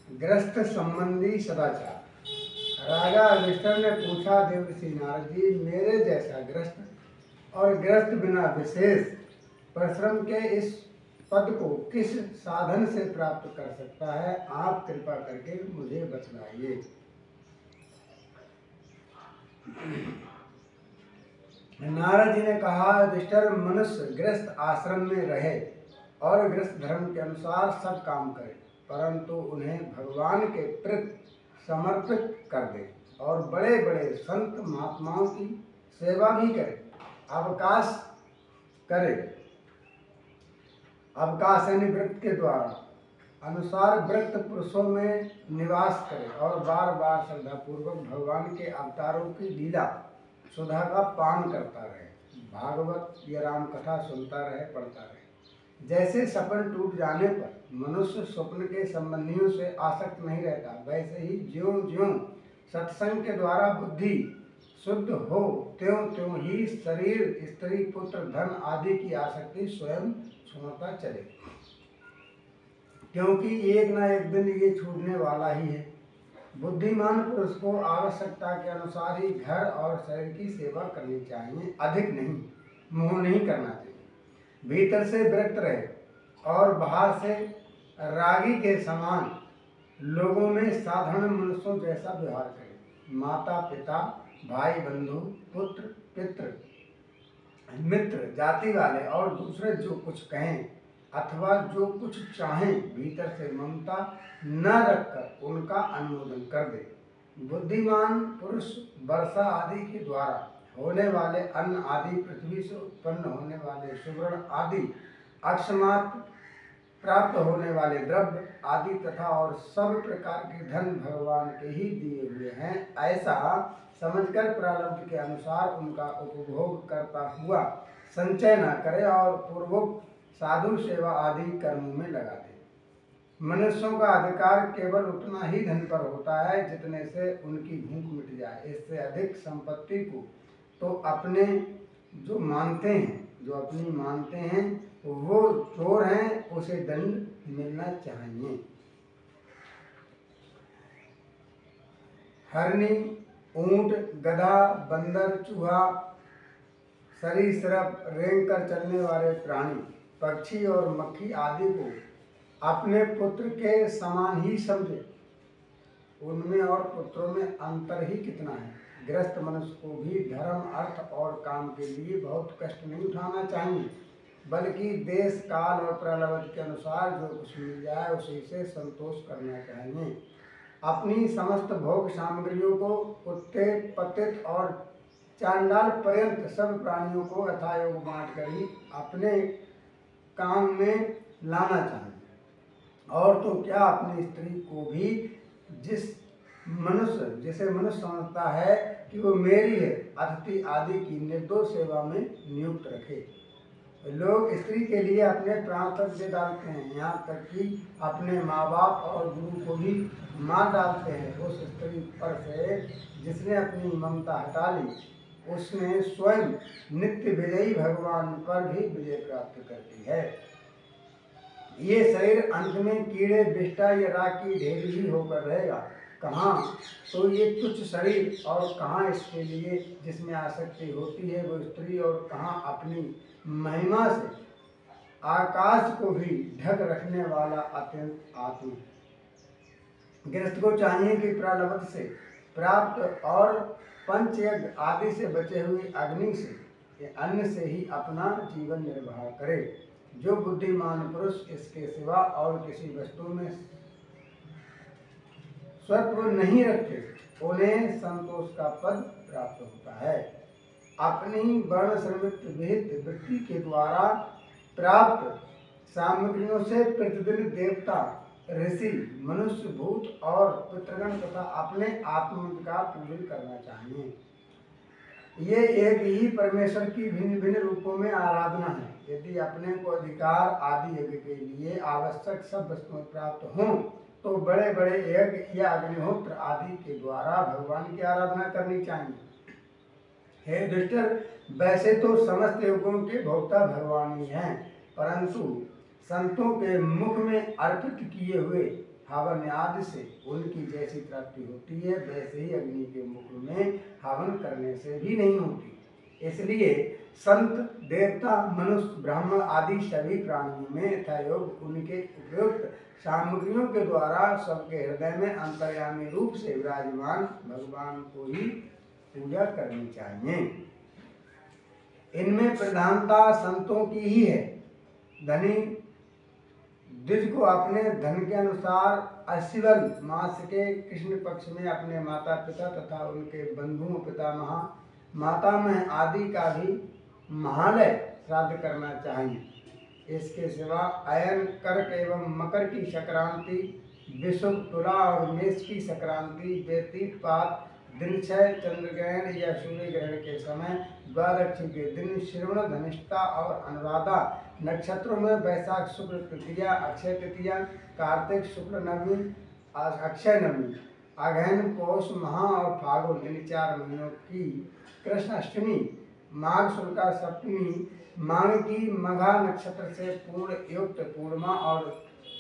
गृहस्थ संबंधी सदाचार। राजा युधिष्ठिर ने पूछा, देवर्षि नारद जी, मेरे जैसा गृहस्थ और गृहस्थ बिना विशेष परिश्रम के इस पद को किस साधन से प्राप्त कर सकता है? आप कृपा करके मुझे बतलाइए। नारद जी ने कहा, युधिष्ठिर, मनुष्य गृहस्थ आश्रम में रहे और गृहस्थ धर्म के अनुसार सब काम करे, परंतु उन्हें भगवान के प्रति समर्पित कर दे और बड़े बड़े संत महात्माओं की सेवा भी करे, अवकाश करे, अवकाश यानी व्रत के द्वारा अनुसार व्रत पुरुषों में निवास करे और बार बार श्रद्धापूर्वक भगवान के अवतारों की लीला सुधा का पान करता रहे, भागवत या राम कथा सुनता रहे, पढ़ता रहे। जैसे सपन टूट जाने पर मनुष्य स्वप्न के संबंधियों से आसक्त नहीं रहता, वैसे ही ज्यों ज्यों सत्संग के द्वारा बुद्धि शुद्ध हो त्यों त्यों ही शरीर, स्त्री, पुत्र, धन आदि की आसक्ति स्वयं छोड़ता चले, क्योंकि एक न एक दिन ये छूटने वाला ही है। बुद्धिमान पुरुष को आवश्यकता के अनुसार ही घर और शरीर की सेवा करनी चाहिए, अधिक नहीं, मोह नहीं करना चाहिए। भीतर से विरक्त रहे और बाहर से रागी के समान लोगों में साधारण मनुष्यों जैसा व्यवहार करे। माता पिता, भाई बंधु, पुत्र पित्र, मित्र, जाति वाले और दूसरे जो कुछ कहें अथवा जो कुछ चाहें, भीतर से ममता न रखकर उनका अनुमोदन कर दे। बुद्धिमान पुरुष वर्षा आदि के द्वारा होने वाले अन्न आदि, पृथ्वी से उत्पन्न होने वाले सुवर्ण आदि, अकस्मात प्राप्त होने वाले द्रव्य आदि तथा और सब प्रकार के धन भगवान के ही दिए हुए हैं, ऐसा समझकर प्रारब्ध के अनुसार उनका उपभोग करता हुआ संचय न करे और पूर्वोक्त साधु सेवा आदि कर्मों में लगा दे। मनुष्यों का अधिकार केवल उतना ही धन पर होता है जितने से उनकी भूख मिट जाए। इससे अधिक संपत्ति को तो अपने जो मानते हैं वो चोर हैं, उसे दंड मिलना चाहिए। हरनी, ऊंट, गधा, बंदर, चूहा, सरीसृप, रेंग कर चलने वाले प्राणी, पक्षी और मक्खी आदि को अपने पुत्र के समान ही समझे। उनमें और पुत्रों में अंतर ही कितना है। गृहस्थ मनुष्य को भी धर्म, अर्थ और काम के लिए बहुत कष्ट नहीं उठाना चाहिए, बल्कि देश, काल और प्रलोभन के अनुसार जो कुछ मिल जाए उसी से संतोष करना चाहिए। अपनी समस्त भोग सामग्रियों को कुत्ते, पतित और चांडाल पर्यंत सब प्राणियों को यथायोग बांट कर ही अपने काम में लाना चाहिए। और तो क्या, अपनी स्त्री को भी जिसे मनुष्य समझता है कि वो मेरी है, अतिथि आदि की निर्दोष सेवा में नियुक्त रखे। लोग स्त्री के लिए अपने प्राण तक दे डालते हैं, यहाँ तक कि अपने माँ बाप और गुरु को भी मार डालते हैं। उस स्त्री पर से जिसने अपनी ममता हटा ली, उसने स्वयं नित्य विजयी भगवान पर भी विजय प्राप्त करती है। ये शरीर अंत में कीड़े, बिष्टा या राख की ढेर ही होकर रहेगा। कहाँ तो ये तुच्छ शरीर और कहाँ इसके लिए जिसमें आसक्ति होती है वो स्त्री, और कहाँ अपनी महिमा से आकाश को भी ढक रखने वाला अत्यंत आत्मा। गृहस्थ को चाहिए कि प्रलोभन से प्राप्त और पंचयज्ञ आदि से बचे हुए अग्नि से, अन्न से ही अपना जीवन निर्वाह करे। जो बुद्धिमान पुरुष इसके सिवा और किसी वस्तु में स्वत्व नहीं रखते, उन्हें संतोष का पद प्राप्त होता है। अपनी वर्ण श्रमित विहित वृत्ति के द्वारा प्राप्त सामग्रियों से प्रतिदिन देवता, ऋषि, मनुष्य, भूत और पितृगण तथा अपने आत्मा का पूजन करना चाहिए। ये एक ही परमेश्वर की भिन्न भिन्न रूपों में आराधना है। यदि अपने को अधिकार आदि यज्ञ के लिए आवश्यक सब वस्तुएं प्राप्त हों तो बड़े बड़े यज्ञ या अग्निहोत्र आदि के द्वारा भगवान की आराधना करनी चाहिए। हे युधिष्ठिर, वैसे तो समस्त योगों के भोक्ता भगवान ही हैं, परंतु संतों के मुख में अर्पित किए हुए हवन आदि से उनकी जैसी तृप्ति होती है वैसे ही अग्नि के मुख में हवन करने से भी नहीं होती। इसलिए संत, देवता, मनुष्य, ब्राह्मण आदि सभी प्राणियों में यथायोग उनके उपयुक्त सामग्रियों के द्वारा सबके हृदय में अंतर्यामी रूप से विराजमान भगवान को ही पूजा करनी चाहिए। इनमें प्रधानता संतों की ही है। धनी द्विज को अपने धन के अनुसार अश्विन मास के कृष्ण पक्ष में अपने माता पिता तथा उनके बंधुओं, पितामह, मातामह आदि का भी महालय श्राद्ध करना चाहिए। इसके सिवा अयन, कर्क एवं मकर की संक्रांति, विषुव, तुला और मेष की संक्रांति, व्यतीत पात, दिनक्षय, चंद्रग्रहण या सूर्य ग्रहण के समय, द्वादशी के दिन, श्रवण, धनिष्ठा और अनुराधा नक्षत्रों में वैशाख शुक्ल तृतीया, अक्षय तृतीया, कार्तिक शुक्ल नवमी, अक्षय नवमी, अगहन, पौष, महा और फागुन इन 4 महीनों की कृष्ण अष्टमी, माघ शुक्ला सप्तमी, माघ की मघा नक्षत्र से पूर्ण युक्त पूर्णिमा और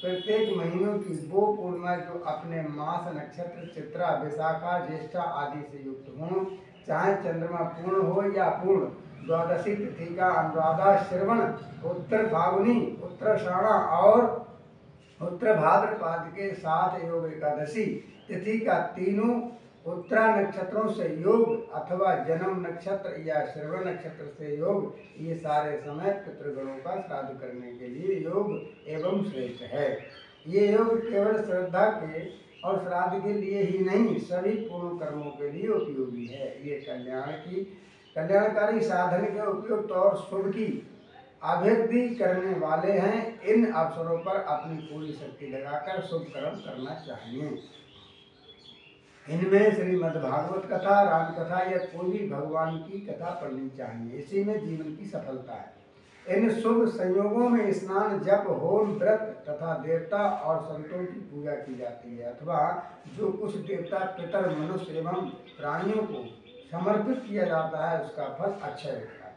प्रत्येक महीनों की वो पूर्णिमा जो अपने मास नक्षत्र चित्रा, विशाखा, ज्येष्ठा आदि से युक्त हों, चाहे चंद्रमा पूर्ण हो या पूर्ण, द्वादशी तिथि का अनुराधा, श्रवण, उत्तर फागुनी, उत्तराषाढ़ा और उत्तर भाद्रपद के साथ योग एकादशी तिथि का तीनों उत्तरा नक्षत्रों से योग अथवा जन्म नक्षत्र या श्रवण नक्षत्र से योग, ये सारे समय पितृगणों का श्राद्ध करने के लिए योग एवं श्रेष्ठ है। ये योग केवल श्रद्धा के और श्राद्ध के लिए ही नहीं, सभी पूर्ण कर्मों के लिए उपयोगी है। ये कल्याणकारी साधन के उपयुक्त और शुभ की अभिवृद्धि करने वाले हैं। इन अवसरों पर अपनी पूरी शक्ति लगाकर शुभ कर्म करना चाहिए। इनमें श्रीमद्भागवत कथा, राम कथा या कोई भी भगवान की कथा पढ़नी चाहिए। इसी में जीवन की सफलता है। इन शुभ संयोगों में स्नान, जप, होम, व्रत तथा देवता और संतों की पूजा की जाती है अथवा जो कुछ देवता, पितर, मनुष्य एवं प्राणियों को समर्पित किया जाता है उसका फल अक्षय होता है।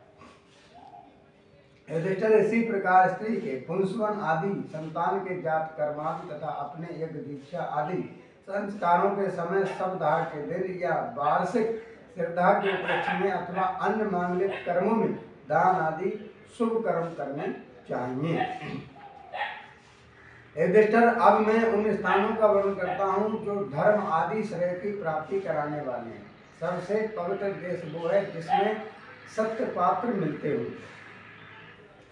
युधिष्ठिर, इसी प्रकार स्त्री के पुंसवन आदि, संतान के जात कर्मादि तथा अपने यज्ञ दीक्षा आदि संस्कारों के समय, सप्ताह के दिन या वार्षिक श्रद्धा के उपलक्ष्य में अथवा अन्य मांगलिक कर्मों में दान आदि शुभ कर्म करने चाहिए। युधिष्ठिर, अब मैं उन स्थानों का वर्णन करता हूँ जो धर्म आदि श्रेय की प्राप्ति कराने वाले हैं। सबसे पवित्र देश वो है जिसमें सत्य पात्र मिलते हो,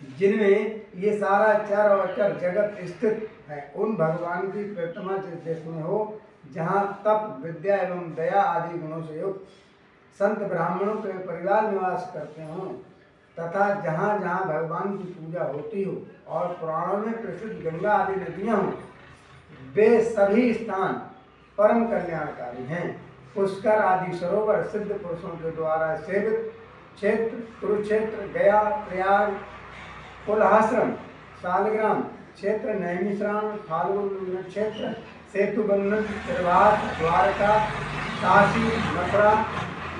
जिनमें ये सारा चर और अचर जगत स्थित है। उन भगवान की प्रतिमा जिस देश में हो, जहाँ तप, विद्या एवं दया आदि गुणों से युक्त संत ब्राह्मणों के परिवार निवास करते हों तथा जहाँ जहाँ भगवान की पूजा होती हो और पुराणों में प्रसिद्ध गंगा आदि नदियाँ हों, वे सभी स्थान परम कल्याणकारी हैं। पुष्कर आदि सरोवर सिद्ध पुरुषों के द्वारा सेवित क्षेत्र, कुरुक्षेत्र, गया, प्रयाग, कुलहाश्रम, शालग्राम क्षेत्र, नैमिषारण्य, फाल्गुन क्षेत्र, सेतुबंधन, प्रभास, द्वारका, काशी, मथुरा,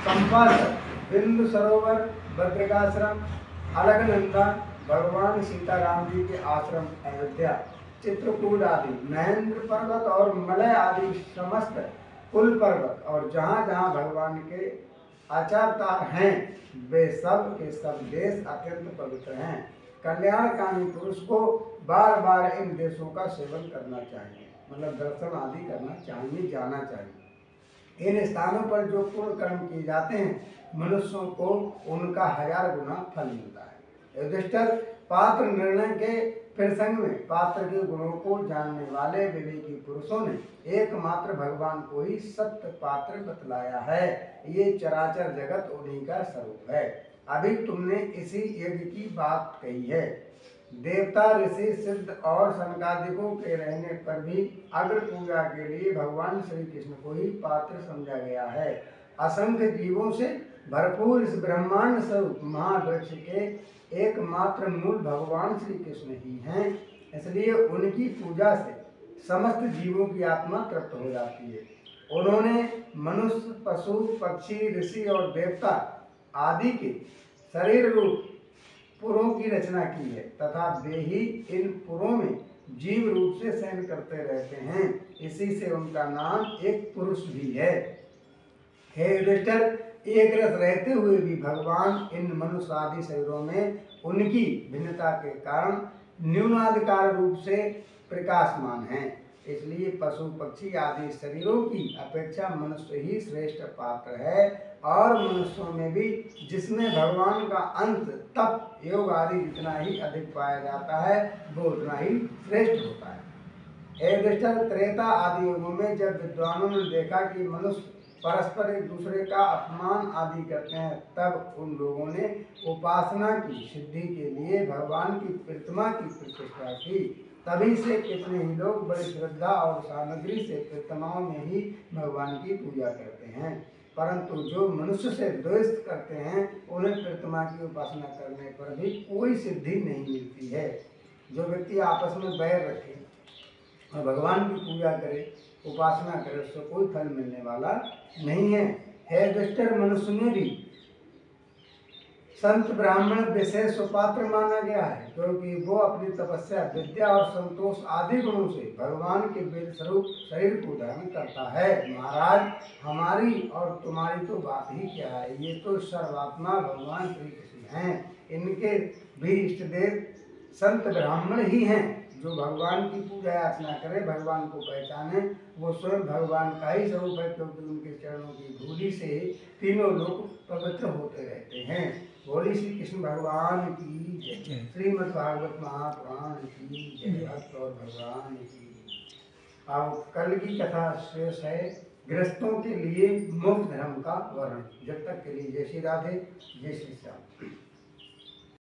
संपत, बिंदु सरोवर, भद्रकाश्रम, अलकनंदा, भगवान सीताराम जी के आश्रम अयोध्या, चित्रकूट आदि, महेंद्र पर्वत और मलय आदि समस्त कुल पर्वत और जहाँ जहाँ भगवान के आचार्य हैं वे सब के सब देश अत्यंत पवित्र हैं। कल्याणकामी पुरुष को बार बार इन देशों का सेवन करना चाहिए, मतलब दर्शन आदि करना चाहिए, जाना चाहिए। इन स्थानों पर जो पूर्ण कर्म किए जाते हैं मनुष्यों को उनका 1000 गुना फल मिलता है। युधिष्ठिर, पात्र निर्णय के प्रसंग में पात्र के गुणों को जानने वाले विवेकी पुरुषों ने एकमात्र भगवान को ही सत्य पात्र बतलाया है। ये चराचर जगत उन्हीं का स्वरूप है। अभी तुमने इसी यज्ञ की बात कही है। देवता, ऋषि, सिद्ध और सनकादिकों के रहने पर भी अग्र पूजा के लिए भगवान श्री कृष्ण को ही पात्र समझा गया है। असंख्य जीवों से भरपूर इस ब्रह्मांड स्वरूप महावृक्ष के एकमात्र मूल भगवान श्री कृष्ण ही हैं। इसलिए उनकी पूजा से समस्त जीवों की आत्मा तृप्त हो जाती है। उन्होंने मनुष्य, पशु, पक्षी, ऋषि और देवता आदि के शरीर रूप पुरों की रचना की है तथा वे ही इन पुरों में जीव रूप से शयन करते रहते हैं, इसी से उनका नाम एक पुरुष भी है। हे युधिष्ठिर, एक रस रहते हुए भी भगवान इन मनुष्य आदि शरीरों में उनकी भिन्नता के कारण न्यूनाधिकार रूप से प्रकाशमान हैं। इसलिए पशु पक्षी आदि शरीरों की अपेक्षा मनुष्य ही श्रेष्ठ पात्र है, और मनुष्यों में भी जिसमें भगवान का अंत तप योग आदि जितना ही अधिक पाया जाता है वो उतना ही श्रेष्ठ होता है। हे युधिष्ठिर, त्रेता आदि युगों में जब विद्वानों ने देखा कि मनुष्य परस्पर एक दूसरे का अपमान आदि करते हैं, तब उन लोगों ने उपासना की सिद्धि के लिए भगवान की प्रतिमा की प्रतिष्ठा की। तभी से कितने ही लोग बड़ी श्रद्धा और सामग्री से प्रतिमाओं में ही भगवान की पूजा करते हैं, परंतु जो मनुष्य से द्वेष करते हैं उन्हें प्रतिमा की उपासना करने पर भी कोई सिद्धि नहीं मिलती है। जो व्यक्ति आपस में बैर रखे और भगवान की पूजा करे, उपासना करे, उससे कोई फल मिलने वाला नहीं है। हे युधिष्ठिर, मनुष्य में भी संत ब्राह्मण विशेष सुपात्र माना गया है, क्योंकि वो अपनी तपस्या विद्या और संतोष आदि गुणों से भगवान के वेद स्वरूप शरीर को धारण करता है। महाराज, हमारी और तुम्हारी तो बात ही क्या है, ये तो सर्वात्मा भगवान श्री कृष्ण हैं। इनके भी इष्ट देव संत ब्राह्मण ही हैं, जो भगवान की पूजा याचना करे, भगवान को पहचाने, वो स्वयं भगवान का ही स्वरूप है, क्योंकि उनके चरणों की धूलि से तीनों लोग पवित्र होते रहते हैं। बोली श्री कृष्ण भगवान की जय। श्रीमद् भागवत महापुराण की जय। भक्त और भगवान की। अब कल की कथा शेष है गृहस्थों के लिए मुक्त धर्म का वर्णन। जब तक के लिए जय श्री राधे, जय श्री श्याम।